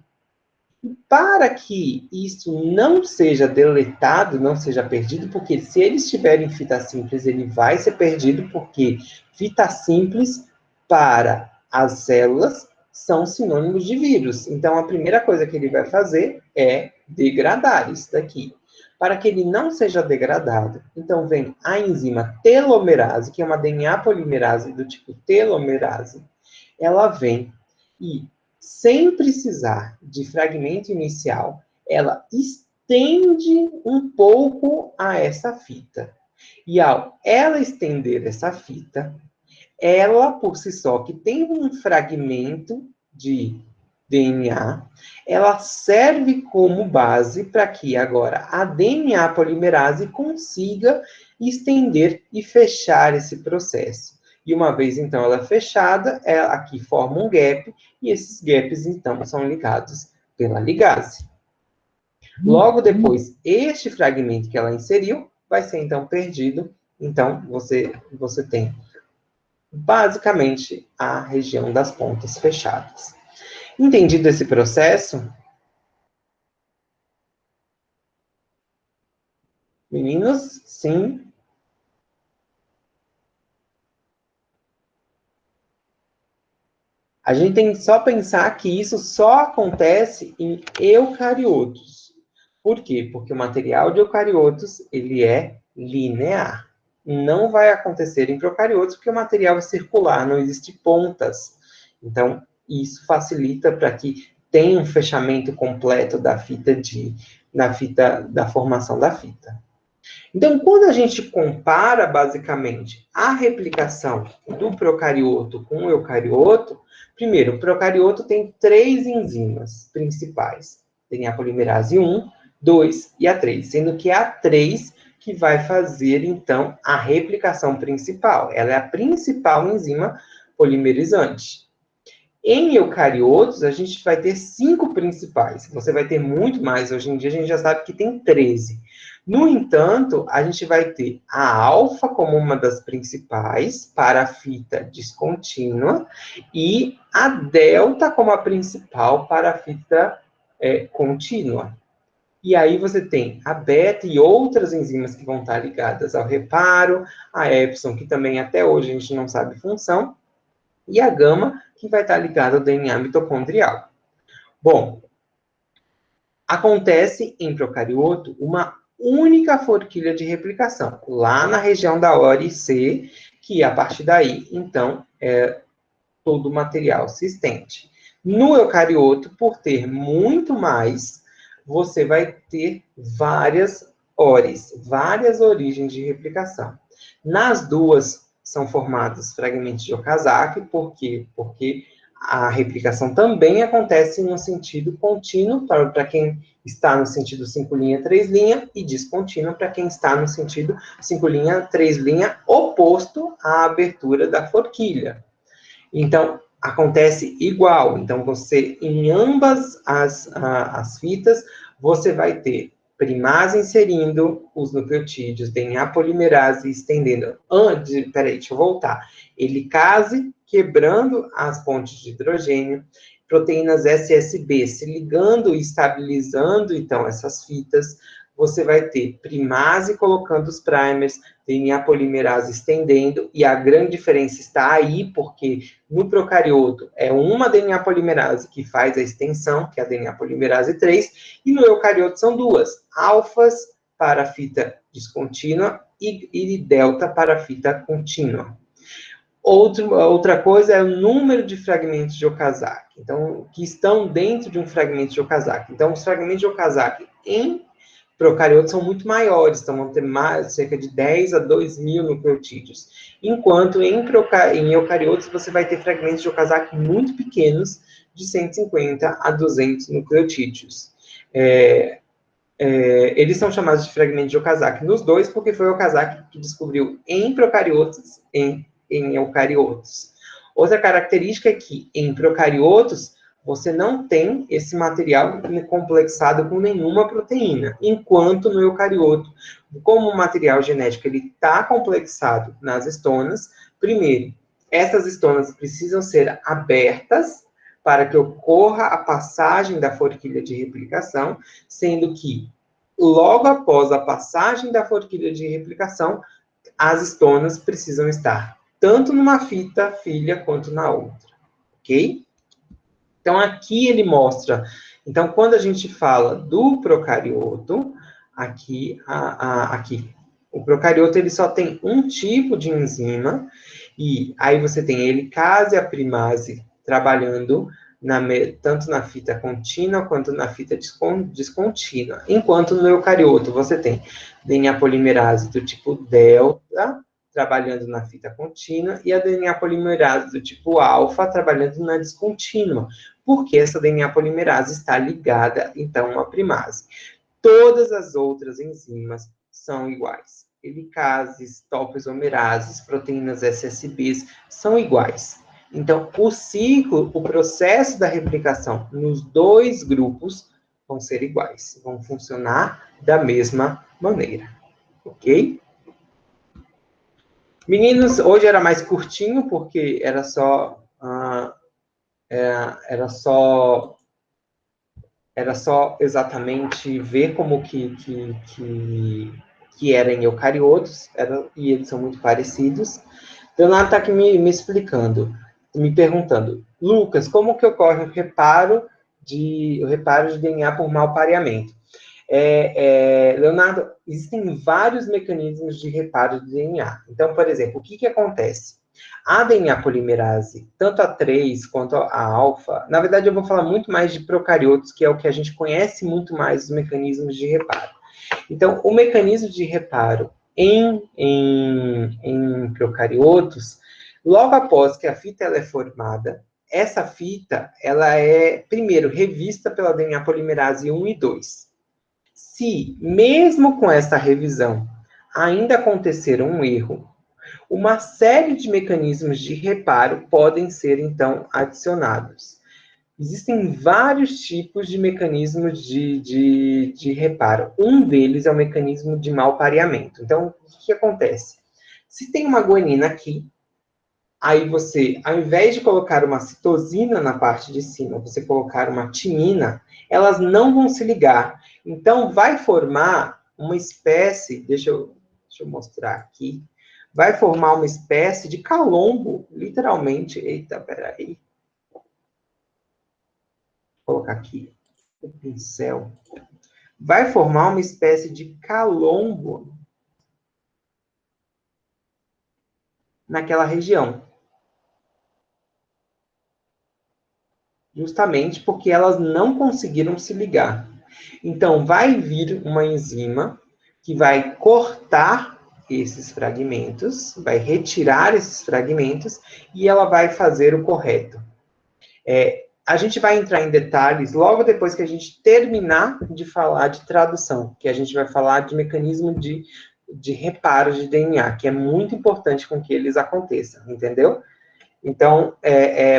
E para que isso não seja deletado, não seja perdido, porque se ele estiver em fita simples, ele vai ser perdido, porque fita simples para as células são sinônimos de vírus. Então, a primeira coisa que ele vai fazer é degradar isso daqui. Para que ele não seja degradado, então vem a enzima telomerase, que é uma DNA polimerase do tipo telomerase, ela vem e sem precisar de fragmento inicial, ela estende um pouco a essa fita. E ao ela estender essa fita, ela, por si só, que tem um fragmento de DNA, ela serve como base para que agora a DNA polimerase consiga estender e fechar esse processo. E uma vez, então, ela fechada, ela aqui forma um gap, e esses gaps, então, são ligados pela ligase. Logo depois, este fragmento que ela inseriu vai ser, então, perdido. Então, você tem, basicamente, a região das pontas fechadas. Entendido esse processo? Meninos, sim? A gente tem que só pensar que isso só acontece em eucariotos. Por quê? Porque o material de eucariotos, ele é linear. Não vai acontecer em procariotos, porque o material é circular, não existe pontas. Então, isso facilita para que tenha um fechamento completo da da formação da fita. Então, quando a gente compara, basicamente, a replicação do procarioto com o eucarioto, primeiro, o procarioto tem 3 enzimas principais. Tem a polimerase 1, 2 e a 3, sendo que é a 3 que vai fazer, então, a replicação principal. Ela é a principal enzima polimerizante. Em eucariotos, a gente vai ter 5 principais. Você vai ter muito mais. Hoje em dia, a gente já sabe que tem 13. No entanto, a gente vai ter a alfa como uma das principais para a fita descontínua e a delta como a principal para a fita contínua. E aí você tem a beta e outras enzimas que vão estar ligadas ao reparo, a epsilon, que também até hoje a gente não sabe função, e a gama, que vai estar ligada ao DNA mitocondrial. Bom, acontece em procarioto uma única forquilha de replicação, lá na região da ORC, que a partir daí, então, todo o material se estende. No eucarioto, por ter muito mais, você vai ter várias ORs, várias origens de replicação. Nas duas são formados fragmentos de Okazaki, por quê? Porque a replicação também acontece no sentido contínuo, para quem está no sentido 5 linha, 3 linha, e descontínuo para quem está no sentido 5 linha, 3 linha, oposto à abertura da forquilha. Então, acontece igual. Então, você, em ambas as fitas, você vai ter primase inserindo os nucleotídeos, DNA polimerase estendendo. Peraí, deixa eu voltar. Helicase quebrando as pontes de hidrogênio, proteínas SSB se ligando e estabilizando, então, essas fitas. Você vai ter primase colocando os primers, DNA polimerase estendendo, e a grande diferença está aí, porque no procarioto é uma DNA polimerase que faz a extensão, que é a DNA polimerase 3, e no eucarioto são duas, alfas para a fita descontínua e delta para a fita contínua. Outra coisa é o número de fragmentos de Okazaki, então, que estão dentro de um fragmento de Okazaki. Então, os fragmentos de Okazaki em procariotos são muito maiores, então vão ter cerca de 10 a 2.000 nucleotídeos. Enquanto em eucariotos você vai ter fragmentos de Okazaki muito pequenos, de 150 a 200 nucleotídeos. Eles são chamados de fragmentos de Okazaki nos dois, porque foi o Okazaki que descobriu em procariotos, em eucariotos. Outra característica é que em procariotos você não tem esse material complexado com nenhuma proteína, enquanto no eucarioto, como o material genético ele está complexado nas estonas, primeiro, essas estonas precisam ser abertas para que ocorra a passagem da forquilha de replicação, sendo que logo após a passagem da forquilha de replicação, as estonas precisam estar tanto numa fita filha quanto na outra, ok? Então, aqui ele mostra... Então, quando a gente fala do procarioto, aqui, o procarioto ele só tem um tipo de enzima, e aí você tem a helicase e a primase trabalhando tanto na fita contínua quanto na fita descontínua. Enquanto no eucarioto você tem DNA polimerase do tipo delta, trabalhando na fita contínua, e a DNA polimerase do tipo alfa, trabalhando na descontínua, porque essa DNA polimerase está ligada, então, à primase. Todas as outras enzimas são iguais. Helicases, topoisomerases, proteínas SSBs são iguais. Então, o processo da replicação nos dois grupos vão ser iguais, vão funcionar da mesma maneira, ok? Meninos, hoje era mais curtinho, porque era só exatamente ver como que era em eucariotos, e eles são muito parecidos. Leonardo está aqui me explicando, me perguntando, Lucas, como que ocorre o reparo de DNA por mau pareamento? Leonardo, existem vários mecanismos de reparo de DNA. Então, por exemplo, o que acontece? A DNA polimerase, tanto a 3 quanto a alfa, na verdade eu vou falar muito mais de procariotos, que é o que a gente conhece muito mais os mecanismos de reparo. Então, o mecanismo de reparo em procariotos, logo após que a fita ela é formada, essa fita ela é, primeiro, revista pela DNA polimerase 1 e 2. Se, mesmo com essa revisão, ainda acontecer um erro, uma série de mecanismos de reparo podem ser, então, adicionados. Existem vários tipos de mecanismos de reparo. Um deles é o mecanismo de mau pareamento. Então, o que acontece? Se tem uma guanina aqui, aí você, ao invés de colocar uma citosina na parte de cima, você colocar uma timina, elas não vão se ligar. Então, vai formar uma espécie, deixa eu mostrar aqui, vai formar uma espécie de calombo, literalmente. Eita, peraí. Vou colocar aqui o pincel. vai formar uma espécie de calombo naquela região. Justamente porque elas não conseguiram se ligar. Então, vai vir uma enzima que vai cortar esses fragmentos, vai retirar esses fragmentos e ela vai fazer o correto. A gente vai entrar em detalhes logo depois que a gente terminar de falar de tradução, que a gente vai falar de mecanismo de reparo de DNA, que é muito importante com que eles aconteçam, entendeu? Então,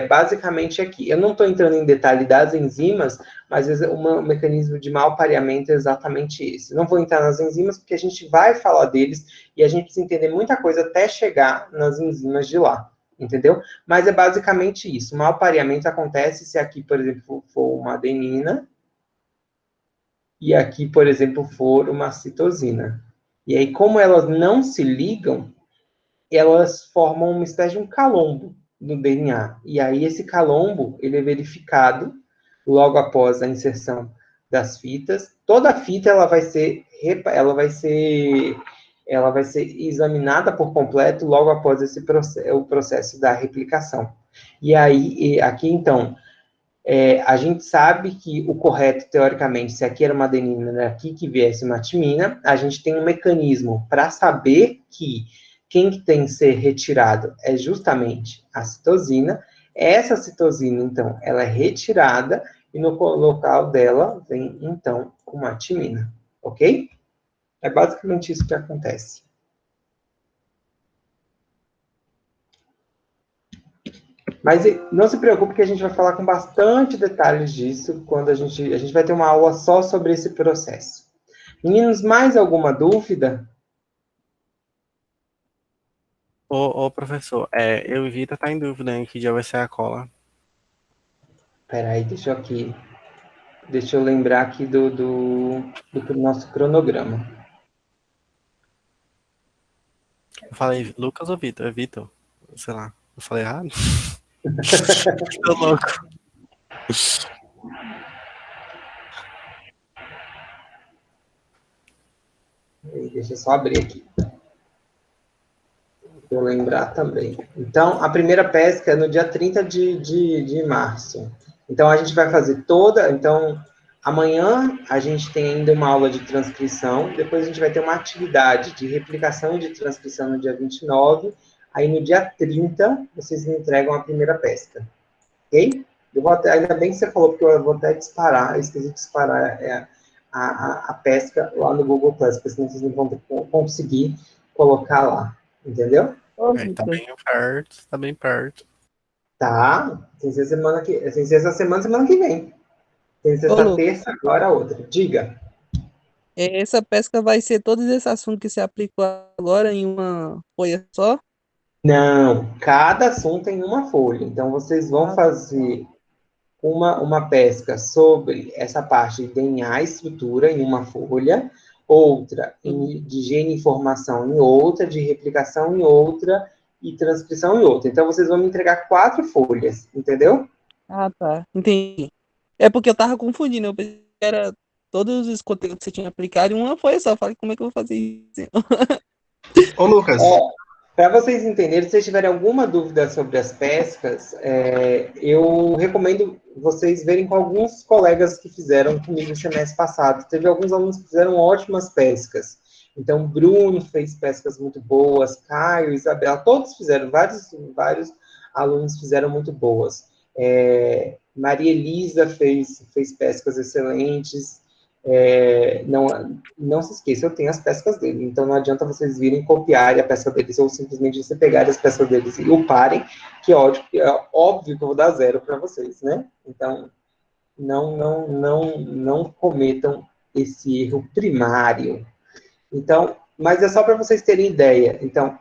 basicamente aqui. Eu não estou entrando em detalhe das enzimas, mas o mecanismo de malpareamento é exatamente esse. Não vou entrar nas enzimas, porque a gente vai falar deles e a gente precisa entender muita coisa até chegar nas enzimas de lá, entendeu? Mas é basicamente isso. O malpareamento acontece se aqui, por exemplo, for uma adenina e aqui, por exemplo, for uma citosina. E aí, como elas não se ligam, elas formam uma espécie de um calombo no DNA. E aí esse calombo, ele é verificado logo após a inserção das fitas. Toda fita ela vai ser examinada por completo logo após o processo da replicação. E aí, aqui então, a gente sabe que o correto, teoricamente, se aqui era uma adenina, era aqui que viesse uma timina, a gente tem um mecanismo para saber que quem que tem que ser retirado é justamente a citosina. Essa citosina, então, ela é retirada e no local dela vem, então, uma timina, ok? É basicamente isso que acontece. Mas não se preocupe que a gente vai falar com bastante detalhes disso quando a gente vai ter uma aula só sobre esse processo. Meninos, mais alguma dúvida? Ô, professor, eu e Vitor tá em dúvida em que dia vai ser a cola. Peraí, deixa eu lembrar aqui do nosso cronograma. Eu falei Lucas ou Vitor? É Vitor. Sei lá. Eu falei errado? Tô louco. Deixa eu só abrir aqui. Vou lembrar também. Então, a primeira pesca é no dia 30 de março. Então, a gente vai fazer toda. Então, amanhã a gente tem ainda uma aula de transcrição. Depois, a gente vai ter uma atividade de replicação e de transcrição no dia 29. Aí, no dia 30, vocês me entregam a primeira pesca. Ok? Ainda bem que você falou, porque eu vou até disparar. Eu esqueci de disparar a pesca lá no Google Plus, porque senão vocês não vão conseguir colocar lá. Entendeu? Ô, Tá Lucas, bem perto, tá bem perto. Tá. Sem ser essa semana que vem. Sem ser ô, essa Lucas, terça, agora a outra. Diga. essa pesca vai ser todos esses assuntos que você aplicou agora em uma folha só? Não, cada assunto tem uma folha. Então, vocês vão fazer uma pesca sobre essa parte de DNA estrutura em uma folha, outra de gene e informação em outra, de replicação em outra e transcrição em outra. Então, vocês vão me entregar 4 folhas, entendeu? Ah, tá. Entendi. É porque eu tava confundindo. Eu pensei que era todos os conteúdos que você tinha aplicado em uma folha só. Eu falei, como é que eu vou fazer isso? Ô, Lucas, Para vocês entenderem, se vocês tiverem alguma dúvida sobre as pescas, eu recomendo vocês verem com alguns colegas que fizeram comigo no semestre passado. Teve alguns alunos que fizeram ótimas pescas. Então, Bruno fez pescas muito boas, Caio, Isabela, todos fizeram, vários alunos fizeram muito boas. Maria Elisa fez pescas excelentes. Não se esqueça, eu tenho as pescas dele, então não adianta vocês virem copiarem a pesca deles, ou simplesmente você pegarem as pescas deles e uparem, que é óbvio que eu vou dar 0 para vocês, né? Então, não cometam esse erro primário. Então, mas é só para vocês terem ideia. Então,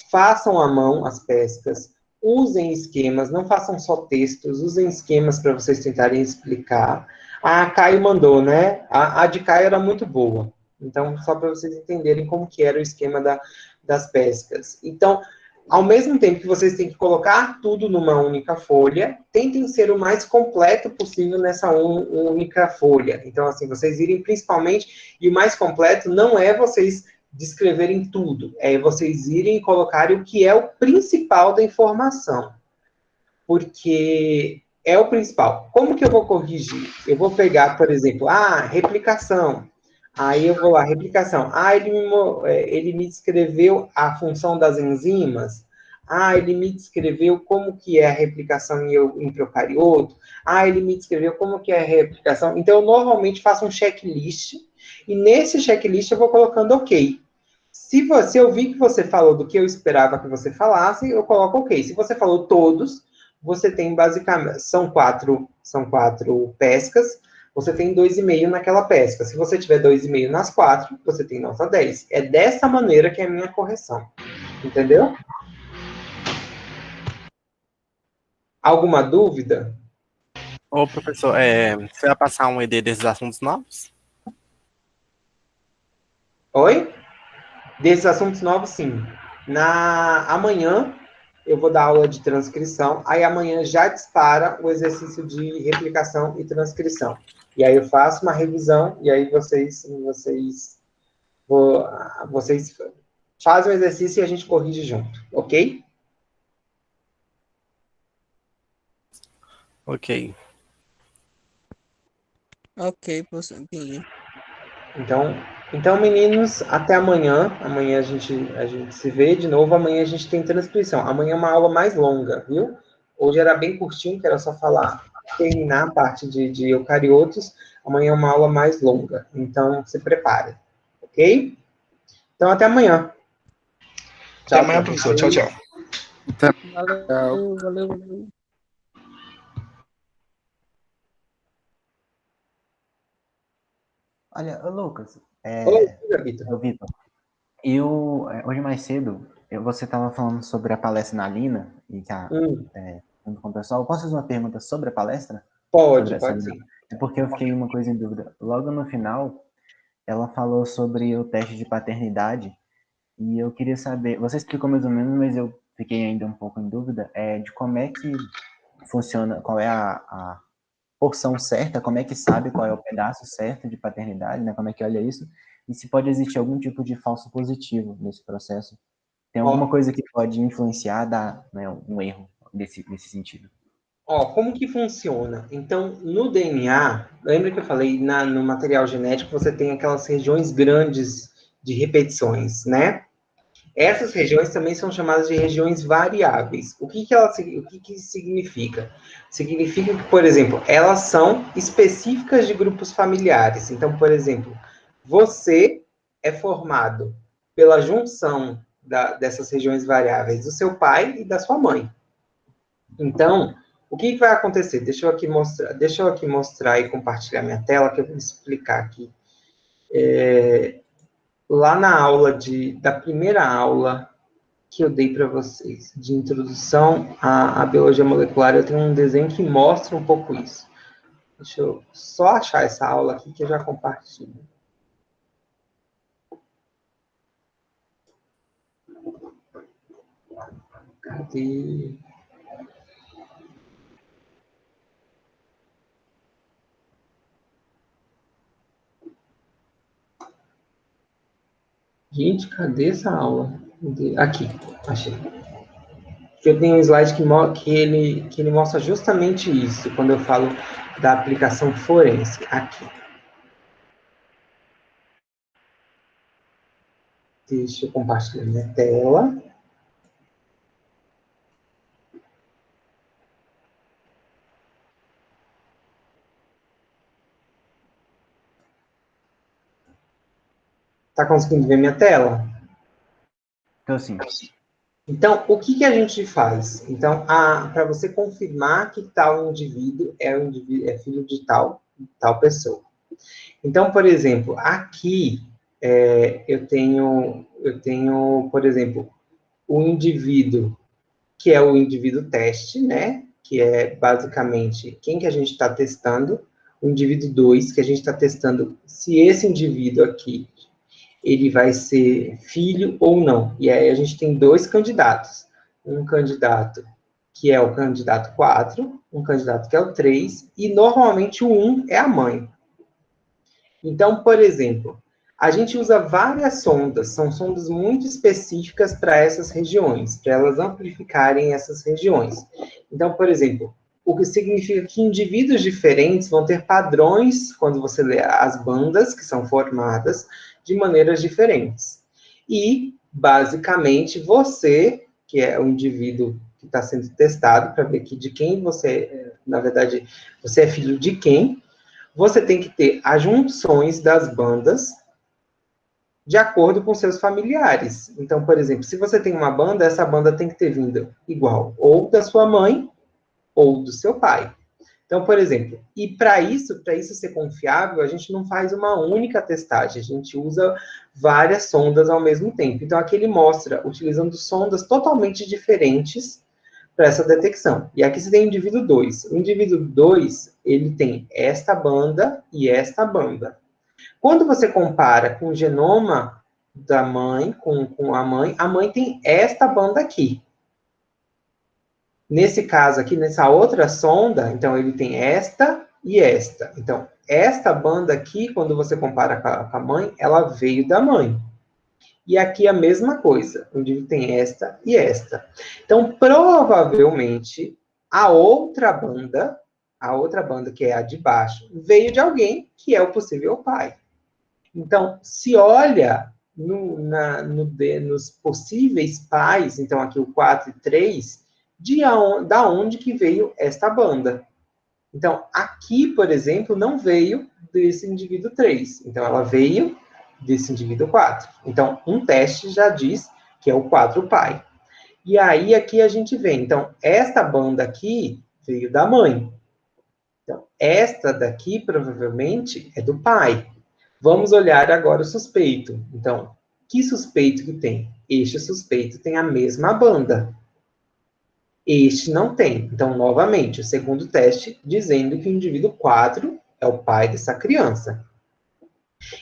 façam à mão as pescas, usem esquemas, não façam só textos, usem esquemas para vocês tentarem explicar. A Caio mandou, né? A de Caio era muito boa. Então, só para vocês entenderem como que era o esquema das pescas. Então, Ao mesmo tempo que vocês têm que colocar tudo numa única folha, tentem ser o mais completo possível nessa única folha. Então, assim, vocês irem principalmente, e o mais completo não é vocês descreverem tudo, é vocês irem e colocarem o que é o principal da informação. Porque é o principal. Como que eu vou corrigir? Eu vou pegar, por exemplo, replicação. Aí eu vou lá, replicação. Ele me descreveu a função das enzimas. Ele me descreveu como que é a replicação em procarioto. Ele me descreveu como que é a replicação. Então, eu normalmente faço um checklist. E nesse checklist eu vou colocando ok. Se eu vi que você falou do que eu esperava que você falasse, eu coloco ok. Se você falou todos, você tem basicamente, são quatro pescas, você tem 2,5 naquela pesca. Se você tiver 2,5 nas 4, você tem nota 10. É dessa maneira que é a minha correção. Entendeu? Alguma dúvida? Ô, professor, você vai passar um ED desses assuntos novos? Oi? Desses assuntos novos, sim. Amanhã, eu vou dar aula de transcrição, aí amanhã já dispara o exercício de replicação e transcrição. E aí eu faço uma revisão, e aí vocês fazem o exercício e a gente corrige junto, ok? Ok. Ok, professor, entendi. Então, meninos, até amanhã. Amanhã a gente se vê de novo. Amanhã a gente tem transcrição. Amanhã é uma aula mais longa, viu? Hoje era bem curtinho, que era só terminar a parte de eucariotos. Amanhã é uma aula mais longa. Então, se prepare, ok? Então, até amanhã. Até amanhã, professor. Tchau, tchau. Valeu, valeu. Olha, ô Lucas, Oi, Vitor. Vitor, hoje mais cedo, você estava falando sobre a palestra na Lina, e falando com o pessoal. Eu posso fazer uma pergunta sobre a palestra? Pode sim. É porque eu fiquei uma coisa em dúvida. Logo no final, ela falou sobre o teste de paternidade, e eu queria saber, você explicou mais ou menos, mas eu fiquei ainda um pouco em dúvida, de como é que funciona, qual é a porção certa, como é que sabe qual é o pedaço certo de paternidade, né? Como é que olha isso? E se pode existir algum tipo de falso positivo nesse processo? Tem alguma coisa que pode influenciar, dar, né, um erro nesse sentido? Como que funciona? Então, no DNA, lembra que eu falei no material genético, você tem aquelas regiões grandes de repetições, né? Essas regiões também são chamadas de regiões variáveis. O que significa? Significa que, por exemplo, elas são específicas de grupos familiares. Então, por exemplo, você é formado pela junção dessas regiões variáveis do seu pai e da sua mãe. Então, o que vai acontecer? Deixa eu aqui mostrar e compartilhar minha tela, que eu vou explicar aqui. Lá na da primeira aula que eu dei para vocês, de introdução à biologia molecular, eu tenho um desenho que mostra um pouco isso. Deixa eu só achar essa aula aqui que eu já compartilho. Cadê? Gente, cadê essa aula? Aqui, achei. Eu tenho um slide que ele mostra justamente isso, quando eu falo da aplicação forense. Aqui. Deixa eu compartilhar minha tela. Tá conseguindo ver minha tela? Então, assim, Então, o que a gente faz? Então, para você confirmar que tal indivíduo é filho de tal pessoa. Então, por exemplo, aqui eu tenho, por exemplo, o indivíduo que é o indivíduo teste, né? Que é basicamente quem que a gente está testando. O indivíduo 2, que a gente está testando se esse indivíduo aqui ele vai ser filho ou não. E aí a gente tem 2 candidatos. um candidato que é o candidato 4, um candidato que é o 3, e normalmente o 1 é a mãe. Então, por exemplo, a gente usa várias sondas, são sondas muito específicas para essas regiões, para elas amplificarem essas regiões. Então, por exemplo, o que significa que indivíduos diferentes vão ter padrões, quando você lê as bandas que são formadas, de maneiras diferentes. E, basicamente, você, que é o indivíduo que está sendo testado, para ver que de quem você, na verdade, você é filho de quem, você tem que ter as junções das bandas de acordo com seus familiares. Então, por exemplo, se você tem uma banda, essa banda tem que ter vindo igual, ou da sua mãe, ou do seu pai. Então, por exemplo, e para isso ser confiável, a gente não faz uma única testagem, a gente usa várias sondas ao mesmo tempo. Então, aqui ele mostra, utilizando sondas totalmente diferentes para essa detecção. E aqui você tem o indivíduo 2. O indivíduo 2, ele tem esta banda e esta banda. Quando você compara com o genoma da mãe, com a mãe tem esta banda aqui. Nesse caso aqui, nessa outra sonda, então ele tem esta e esta. Então, esta banda aqui, quando você compara com a mãe, ela veio da mãe. E aqui a mesma coisa, o indivíduo tem esta e esta. Então, provavelmente, a outra banda que é a de baixo, veio de alguém que é o possível pai. Então, se olha nos possíveis pais, então aqui o 4 e 3, da onde que veio esta banda. Então, aqui, por exemplo, não veio desse indivíduo 3. Então, ela veio desse indivíduo 4. Então, um teste já diz que é o 4 pai. E aí, aqui a gente vê. Então, esta banda aqui veio da mãe. Então, esta daqui, provavelmente, é do pai. Vamos olhar agora o suspeito. Então, que suspeito que tem? Este suspeito tem a mesma banda. Este não tem. Então, novamente, o segundo teste dizendo que o indivíduo 4 é o pai dessa criança.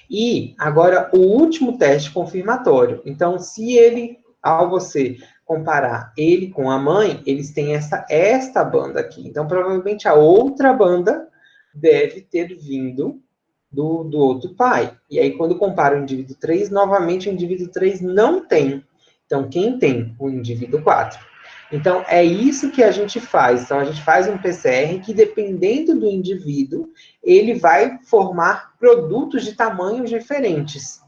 E agora o último teste confirmatório. Então, se ele, ao você comparar ele com a mãe, eles têm esta banda aqui. Então, provavelmente a outra banda deve ter vindo do outro pai. E aí, quando compara o indivíduo 3, novamente o indivíduo 3 não tem. Então, quem tem? O indivíduo 4. Então, é isso que a gente faz. Então, a gente faz um PCR que, dependendo do indivíduo, ele vai formar produtos de tamanhos diferentes.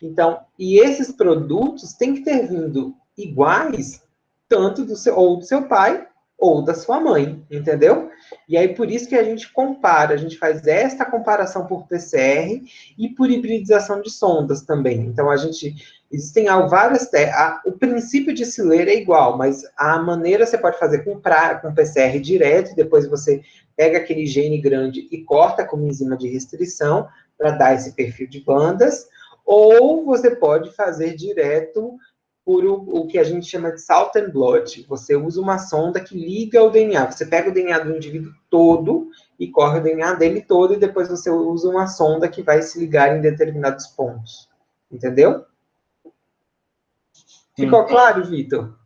Então, e esses produtos têm que ter vindo iguais, tanto do seu pai ou da sua mãe, entendeu? E aí, por isso que a gente compara, a gente faz esta comparação por PCR e por hibridização de sondas também. Então, existem várias, o princípio de se ler é igual, mas a maneira você pode fazer com PCR direto, depois você pega aquele gene grande e corta com uma enzima de restrição para dar esse perfil de bandas, ou você pode fazer direto por o que a gente chama de salt and blot. Você usa uma sonda que liga o DNA. Você pega o DNA do indivíduo todo e corre o DNA dele todo, e depois você usa uma sonda que vai se ligar em determinados pontos. Entendeu? Sim. Ficou claro, Vitor?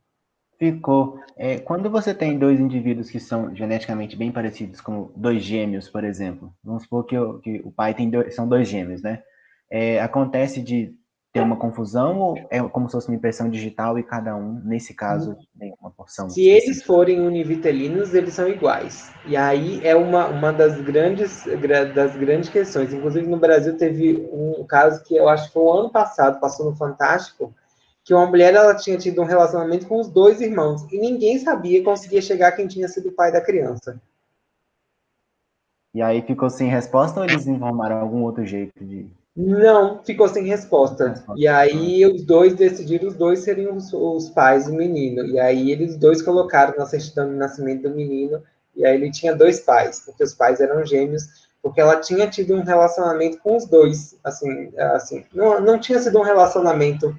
Ficou. Quando você tem dois indivíduos que são geneticamente bem parecidos, como dois gêmeos, por exemplo, vamos supor que o pai são dois gêmeos, né? Acontece de ter uma confusão, ou é como se fosse uma impressão digital e cada um, nesse caso, tem uma porção? Se eles forem univitelinos, eles são iguais. E aí é uma das grandes questões. Inclusive, no Brasil, teve um caso que eu acho que foi o ano passado, passou no Fantástico, que uma mulher ela tinha tido um relacionamento com os dois irmãos, e ninguém conseguia chegar quem tinha sido o pai da criança. E aí ficou sem resposta, ou eles informaram algum outro jeito de... Não, ficou sem resposta. E aí os dois decidiram, os dois seriam os pais do menino. E aí eles dois colocaram na certidão de nascimento do menino, e aí ele tinha dois pais, porque os pais eram gêmeos, porque ela tinha tido um relacionamento com os dois, assim não tinha sido um relacionamento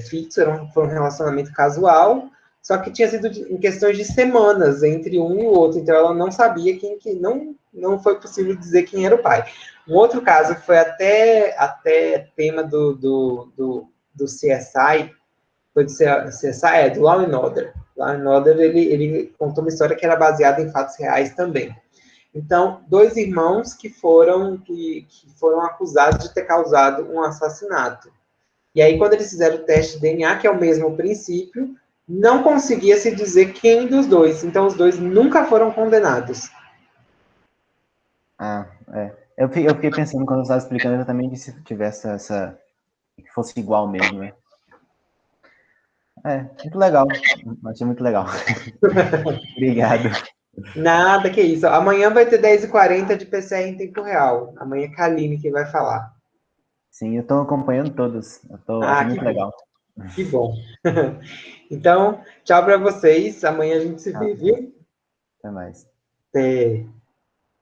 fixo, foi um relacionamento casual, só que tinha sido em questões de semanas entre um e o outro, então ela não sabia não foi possível dizer quem era o pai. Um outro caso que foi até tema do CSI, Foi de CSI, do Law and Order. Law and Order, ele contou uma história que era baseada em fatos reais também. Então, 2 irmãos que foram acusados de ter causado um assassinato. E aí, quando eles fizeram o teste de DNA, que é o mesmo princípio, não conseguia se dizer quem dos dois. Então, os dois nunca foram condenados. Ah, é. Eu fiquei pensando quando eu estava explicando exatamente se tivesse que fosse igual mesmo, né? É, muito legal. Achei muito legal. Obrigado. Nada, que isso. Amanhã vai ter 10h40 de PCR em tempo real. Amanhã é a Kaline que vai falar. Sim, eu estou acompanhando todos. Eu tô achando muito legal. Que bom. Então, tchau para vocês. Amanhã a gente se vê, viu? Até mais. Até.